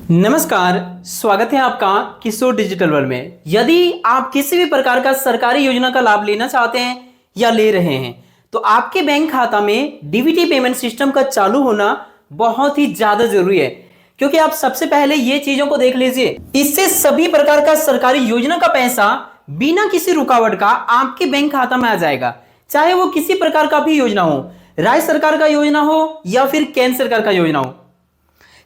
नमस्कार, स्वागत है आपका किशोर डिजिटल वर्ल्ड में। यदि आप किसी भी प्रकार का सरकारी योजना का लाभ लेना चाहते हैं या ले रहे हैं तो आपके बैंक खाता में डीबीटी पेमेंट सिस्टम का चालू होना बहुत ही ज्यादा जरूरी है, क्योंकि आप सबसे पहले ये चीजों को देख लीजिए। इससे सभी प्रकार का सरकारी योजना का पैसा बिना किसी रुकावट का आपके बैंक खाता में आ जाएगा, चाहे वो किसी प्रकार का भी योजना हो, राज्य सरकार का योजना हो या फिर केंद्र सरकार का योजना हो,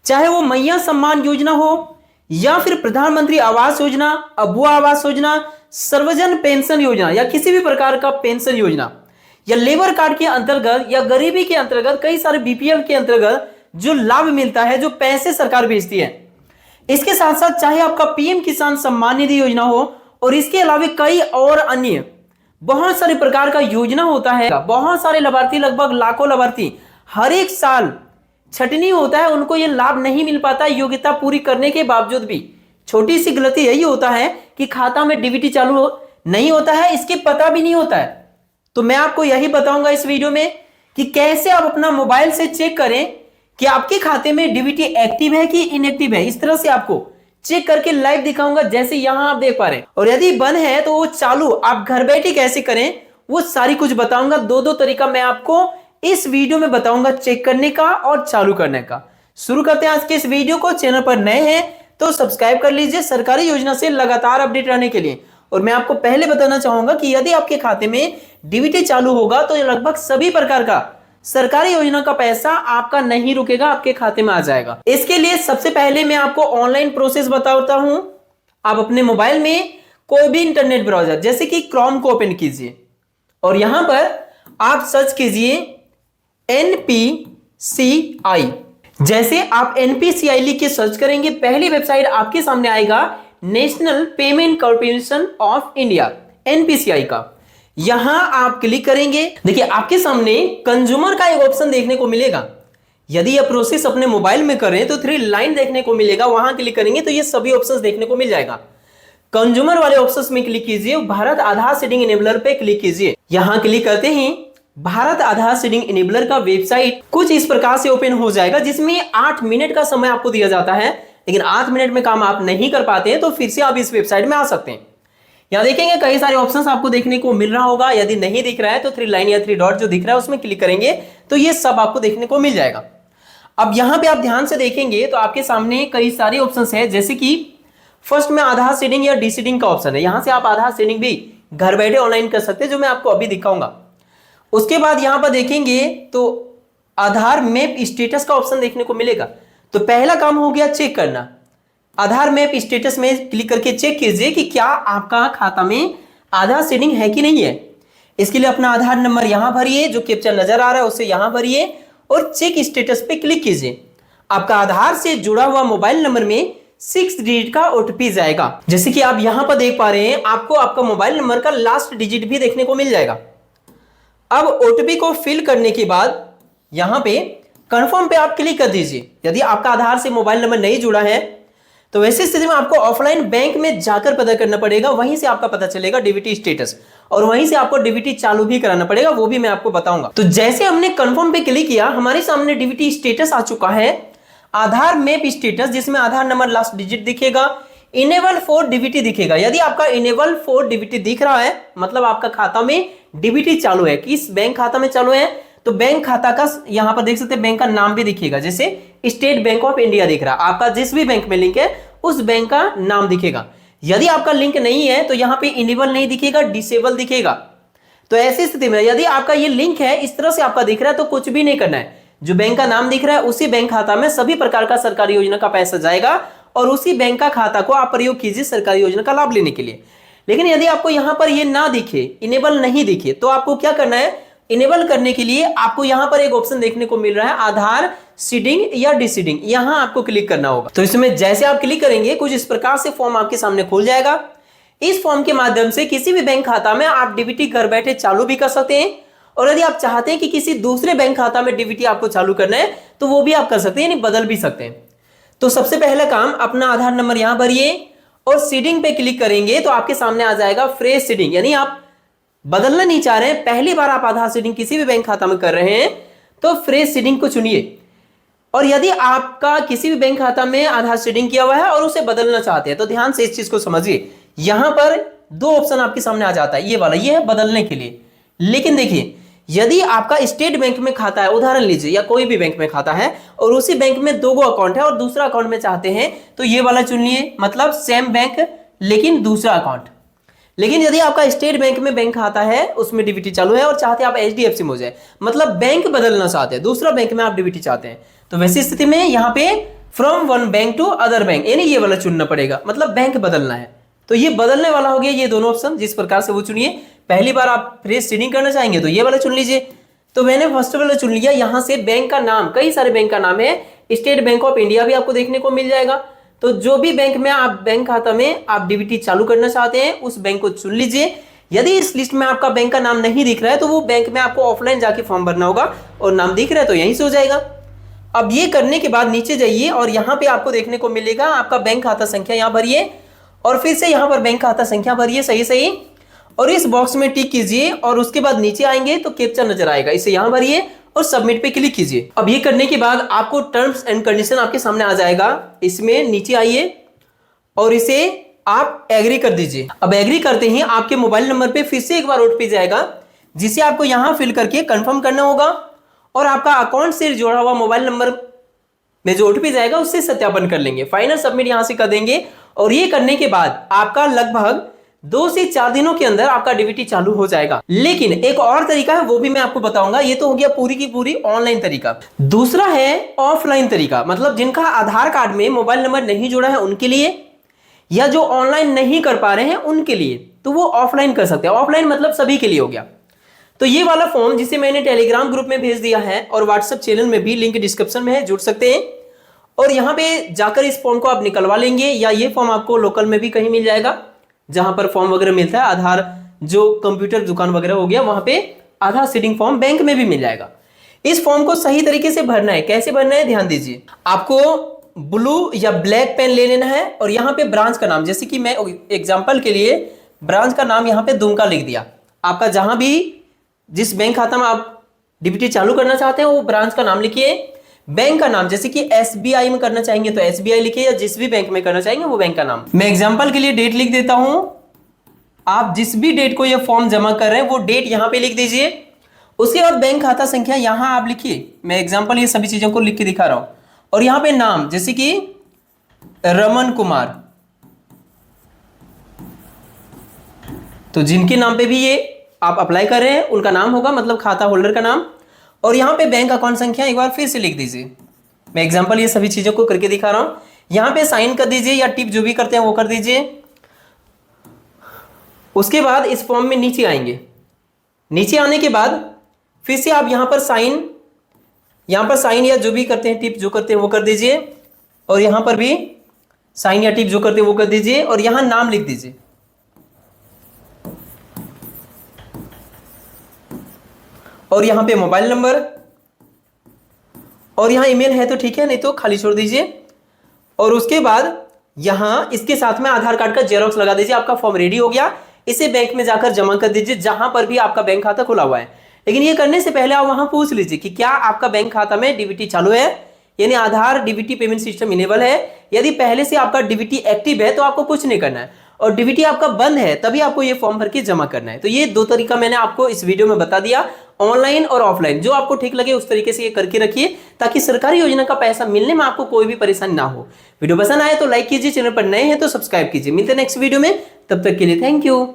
चाहे वो मैया सम्मान योजना हो या फिर प्रधानमंत्री आवास योजना, अबुआ आवास योजना, सर्वजन पेंशन योजना या किसी भी प्रकार का पेंशन योजना या लेबर कार्ड के अंतर्गत या गरीबी के अंतर्गत कई सारे बीपीएल के अंतर्गत जो लाभ मिलता है, जो पैसे सरकार भेजती है। इसके साथ साथ चाहे आपका पीएम किसान सम्मान निधि योजना हो और इसके अलावा कई और अन्य बहुत सारे प्रकार का योजना होता है। बहुत सारे लाभार्थी, लगभग लाखों लाभार्थी हर एक साल छटनी होता है, उनको ये लाभ नहीं मिल पाता योग्यता पूरी करने के बावजूद भी। छोटी सी गलती यही होता है कि खाता में डीबीटी चालू नहीं होता है, इसके पता भी नहीं होता है। तो मैं आपको यही बताऊंगा इस वीडियो में कि कैसे आप अपना मोबाइल से चेक करें कि आपके खाते में डीबीटी एक्टिव है कि इनएक्टिव है। इस तरह से आपको चेक करके लाइव दिखाऊंगा, जैसे यहां आप देख पा रहे हैं। और यदि बंद है तो वो चालू आप घर बैठे कैसे करें वो सारी कुछ बताऊंगा। दो तरीका मैं आपको इस वीडियो में बताऊंगा चेक करने का और चालू करने का। शुरू करते हैं आज के इस वीडियो को। चैनल पर नए हैं तो सब्सक्राइब कर लीजिए सरकारी योजना से लगातार अपडेट रहने के लिए। और मैं आपको पहले बताना चाहूंगा कि यदि आपके खाते में डीबीटी चालू होगा तो लगभग सभी प्रकार का सरकारी योजना का पैसा आपका नहीं रुकेगा, आपके खाते में आ जाएगा। इसके लिए सबसे पहले मैं आपको ऑनलाइन प्रोसेस बताता हूं। आप अपने मोबाइल में कोई भी इंटरनेट ब्राउजर जैसे कि क्रोम को ओपन कीजिए और यहां पर आप सर्च कीजिए NPCI। जैसे आप NPCI लिख के सर्च करेंगे, पहली वेबसाइट आपके सामने आएगा national payment corporation of India, NPCI का। यहां आप क्लिक करेंगे, देखिए आपके सामने कंज्यूमर का एक ऑप्शन देखने को मिलेगा। यदि यह प्रोसेस अपने मोबाइल में करें तो 3 लाइन देखने को मिलेगा, वहां क्लिक करेंगे तो ये सभी ऑप्शंस देखने को मिल जाएगा। कंज्यूमर वाले ऑप्शंस में क्लिक कीजिए, भारत आधार सीडिंग इनेबलर पे क्लिक कीजिए। यहां क्लिक करते ही भारत आधार सीडिंग इनेबलर का वेबसाइट कुछ इस प्रकार से ओपन हो जाएगा, जिसमें 8 मिनट का समय आपको दिया जाता है। लेकिन 8 मिनट में काम आप नहीं कर पाते हैं तो फिर से आप इस वेबसाइट में आ सकते हैं। यहां देखेंगे कई सारे ऑप्शंस आपको देखने को मिल रहा होगा। यदि नहीं दिख रहा है तो 3 लाइन या 3 डॉट जो दिख रहा है उसमें क्लिक करेंगे तो ये सब आपको देखने को मिल जाएगा। अब यहां पे आप ध्यान से देखेंगे तो आपके सामने कई सारे ऑप्शंस है, जैसे कि फर्स्ट में आधार सीडिंग या डीसीडिंग का ऑप्शन है। यहां से आप आधार सीडिंग भी घर बैठे ऑनलाइन कर सकते हैं, जो मैं आपको अभी दिखाऊंगा। उसके बाद यहां पर देखेंगे तो आधार मैप स्टेटस का ऑप्शन देखने को मिलेगा। तो पहला काम हो गया चेक करना। आधार मैप स्टेटस में क्लिक करके चेक कीजिए कि क्या आपका खाता में आधार सीडिंग है कि नहीं है। इसके लिए अपना आधार नंबर यहां भरिए, जो कैप्चर नजर आ रहा है उससे यहां भरिए और चेक स्टेटस पे क्लिक कीजिए। आपका आधार से जुड़ा हुआ मोबाइल नंबर में 6 डिजिट का ओटीपी जाएगा। जैसे कि आप यहां पर देख पा रहे हैं, आपको आपका मोबाइल नंबर का लास्ट डिजिट भी देखने को मिल जाएगा। अब ओटीपी को फिल करने के बाद यहां पे कंफर्म पे आप क्लिक कर दीजिए। यदि आपका आधार से मोबाइल नंबर नहीं जुड़ा है तो वैसी स्थिति में आपको ऑफलाइन बैंक में जाकर पता करना पड़ेगा, वहीं से आपका पता चलेगा डीबीटी स्टेटस, और वहीं से आपको डीबीटी चालू भी कराना पड़ेगा, वो भी मैं आपको बताऊंगा। तो जैसे हमने कंफर्म पे क्लिक किया, हमारे सामने डीबीटी स्टेटस आ चुका है, आधार मैप स्टेटस, जिसमें आधार नंबर लास्ट डिजिट दिखेगा, इनेबल फॉर डीबीटी दिखेगा। यदि आपका इनेबल फॉर डीबीटी दिख रहा है मतलब आपका खाता में डीबीटी चालू है। किस बैंक खाता में चालू है तो बैंक खाता का यहां पर देख सकते हैं, बैंक का नाम भी दिखेगा, जैसे स्टेट बैंक ऑफ इंडिया दिख रहा है। आपका जिस भी बैंक में लिंक है उस बैंक का नाम दिखेगा। यदि आपका लिंक नहीं है तो यहां पे इनेबल नहीं दिखेगा, डिसेबल दिखेगा। तो ऐसी स्थिति में यदि आपका ये लिंक है, इस तरह से आपका दिख रहा है, तो कुछ भी नहीं करना है। जो बैंक का नाम दिख रहा है उसी बैंक खाता में सभी प्रकार का सरकारी योजना का पैसा जाएगा और उसी बैंक का खाता को आप प्रयोग कीजिए सरकारी योजना का लाभ लेने के लिए। लेकिन यदि आपको यहां पर ये ना दिखे, इनेबल नहीं दिखे, तो आपको क्या करना है, इनेबल करने के लिए आपको यहां पर एक ऑप्शन देखने को मिल रहा है आधार सीडिंग या डीसीडिंग, यहां आपको क्लिक करना होगा। तो इसमें जैसे आप क्लिक करेंगे कुछ इस प्रकार से फॉर्म आपके सामने खुल जाएगा। इस फॉर्म के माध्यम से किसी भी बैंक खाता में आप डीबीटी घर बैठे चालू भी कर सकते हैं, और यदि आप चाहते हैं कि किसी दूसरे बैंक खाता में डीबीटी आपको चालू करना है तो वो भी आप कर सकते हैं, यानी बदल भी सकते हैं। तो सबसे पहला काम, अपना आधार नंबर यहां भरिए और सीडिंग पे क्लिक करेंगे तो आपके सामने आ जाएगा फ्रेश सीडिंग, यानी आप बदलना नहीं चाह रहे हैं, पहली बार आप आधार सीडिंग किसी भी बैंक खाता में कर रहे हैं तो फ्रेश सीडिंग को चुनिए। और यदि आपका किसी भी बैंक खाता में आधार सीडिंग किया हुआ है और उसे बदलना चाहते हैं तो ध्यान से इस चीज को समझिए। यहां पर दो ऑप्शन आपके सामने आ जाता है, ये वाला, ये है बदलने के लिए। लेकिन देखिए, यदि आपका स्टेट बैंक में खाता है, उदाहरण लीजिए, या कोई भी बैंक में खाता है और उसी बैंक में दो अकाउंट है और दूसरा अकाउंट में चाहते हैं तो ये वाला चुन लिए, मतलब सेम बैंक लेकिन दूसरा अकाउंट। लेकिन यदि आपका स्टेट बैंक में बैंक खाता है, उसमें डीबीटी चालू है और चाहते हैं आप एचडीएफसी में हो जाए, मतलब बैंक बदलना चाहते हैं, दूसरा बैंक में आप डीबीटी चाहते हैं, तो वैसी स्थिति में यहाँ पे from one bank to other bank, यानी ये वाला चुनना पड़ेगा, मतलब बैंक बदलना है। तो ये बदलने वाला हो गया ये दोनों ऑप्शन, जिस प्रकार से वो चुनिए। पहली बार आप फ्रेश सीडिंग करना चाहेंगे तो ये वाला चुन लीजिए। तो मैंने फर्स्ट वाला चुन लिया। यहां से बैंक का नाम, कई सारे बैंक का नाम है, स्टेट बैंक ऑफ इंडिया भी आपको देखने को मिल जाएगा। तो जो भी बैंक में आप बैंक खाता में आप डीबीटी चालू करना चाहते हैं उस बैंक को चुन लीजिए। यदि इस लिस्ट में आपका बैंक का नाम नहीं दिख रहा है तो वो बैंक में आपको ऑफलाइन जाके फॉर्म भरना होगा, और नाम दिख रहा है तो यहीं से हो जाएगा। अब ये करने के बाद नीचे जाइए और यहाँ पे आपको देखने को मिलेगा आपका बैंक खाता संख्या, यहाँ भरिए और फिर से यहाँ पर बैंक खाता संख्या भरिए सही सही, और इस बॉक्स में टिक कीजिए और उसके बाद नीचे आएंगे तो कैप्चा नजर आएगा, इसे यहाँ भरिए और सबमिट पे क्लिक कीजिए। अब ये करने के बाद आपको टर्म्स एंड कंडीशन आपके सामने आ जाएगा, इसमें नीचे आइए और इसे आप एग्री कर दीजिए। अब एग्री करते ही आपके मोबाइल नंबर पे फिर से एक बार ओटीपी जाएगा, जिसे आपको यहां फिल करके कंफर्म करना होगा और आपका अकाउंट से जुड़ा हुआ मोबाइल नंबर में जो ओटीपी जाएगा उससे सत्यापन कर लेंगे। फाइनल सबमिट यहां से कर देंगे और ये करने के बाद आपका लगभग 2 से 4 दिनों के अंदर आपका डीबीटी चालू हो जाएगा। लेकिन एक और तरीका है, वो भी मैं आपको बताऊंगा। ये तो हो गया पूरी की पूरी ऑनलाइन तरीका। दूसरा है ऑफलाइन तरीका, मतलब जिनका आधार कार्ड में मोबाइल नंबर नहीं जुड़ा है उनके लिए, या जो ऑनलाइन नहीं कर पा रहे हैं उनके लिए, तो वो ऑफलाइन कर सकते हैं। ऑफलाइन मतलब सभी के लिए हो गया। तो ये वाला फॉर्म जिसे मैंने टेलीग्राम ग्रुप में भेज दिया है और व्हाट्सएप चैनल में भी, लिंक डिस्क्रिप्शन में है, जुड़ सकते हैं और यहाँ पे जाकर इस फॉर्म को आप निकलवा लेंगे, या ये फॉर्म आपको लोकल में भी कहीं मिल जाएगा जहां पर फॉर्म वगैरह मिलता है। आधार जो कंप्यूटर दुकान वगैरह हो गया वहां पे आधार सीडिंग फॉर्म बैंक में भी मिल जाएगा। इस फॉर्म को सही तरीके से भरना है। कैसे भरना है ध्यान दीजिए। आपको ब्लू या ब्लैक पेन ले लेना है और यहाँ पे ब्रांच का नाम, जैसे कि मैं एग्जांपल के लिए ब्रांच का नाम यहाँ पे दुमका लिख दिया। आपका जहां भी जिस बैंक खाता में आप डीबीटी चालू करना चाहते हैं वो ब्रांच का नाम लिखिए। बैंक का नाम, जैसे कि एसबीआई में करना चाहेंगे तो एसबीआई लिखिए, या जिस भी बैंक में करना चाहेंगे वो बैंक का नाम। मैं एग्जांपल के लिए डेट लिख देता हूं। आप जिस भी डेट को ये फॉर्म जमा कर रहे हैं वो डेट यहां पे लिख दीजिए। उसके बाद बैंक खाता संख्या यहां आप लिखिए। मैं एग्जांपल ये सभी चीजों को लिख के दिखा रहा हूं। और यहां पे नाम, जैसे कि रमन कुमार, तो जिनके नाम पे भी ये आप अप्लाई कर रहे हैं उनका नाम होगा, मतलब खाता होल्डर का नाम। और यहां पे बैंक अकाउंट संख्या एक बार फिर से लिख दीजिए। मैं एग्जांपल ये सभी चीजों को करके दिखा रहा हूं। यहां पे साइन कर दीजिए या टिप जो भी करते हैं वो कर दीजिए। उसके बाद इस फॉर्म में नीचे आएंगे। नीचे आने के बाद फिर से आप यहां पर साइन या जो भी करते हैं, टिप जो करते हैं वो कर दीजिए, और यहां पर भी साइन या टिप जो करते हैं वो कर दीजिए और यहां नाम लिख दीजिए। और यहां पे मोबाइल नंबर, और यहां ईमेल है तो ठीक है, नहीं तो खाली छोड़ दीजिए। और उसके बाद यहां इसके साथ में आधार कार्ड का जेरॉक्स लगा दीजिए। आपका फॉर्म रेडी हो गया। इसे बैंक में जाकर जमा कर दीजिए जहां पर भी आपका बैंक खाता खुला हुआ है। लेकिन ये करने से पहले आप वहां पूछ लीजिए कि क्या आपका बैंक खाता में डीबीटी चालू है, यानी आधार डीबीटी पेमेंट सिस्टम इनेबल है। यदि पहले से आपका डीबीटी एक्टिव है तो आपको कुछ नहीं करना है, और डीबीटी आपका बंद है तभी आपको ये फॉर्म भर के जमा करना है। तो ये 2 तरीका मैंने आपको इस वीडियो में बता दिया, ऑनलाइन और ऑफलाइन। जो आपको ठीक लगे उस तरीके से ये करके रखिए, ताकि सरकारी योजना का पैसा मिलने में आपको कोई भी परेशानी ना हो। वीडियो पसंद आए तो लाइक कीजिए, चैनल पर नए हैं तो सब्सक्राइब कीजिए। मिलते हैं नेक्स्ट वीडियो में, तब तक के लिए थैंक यू।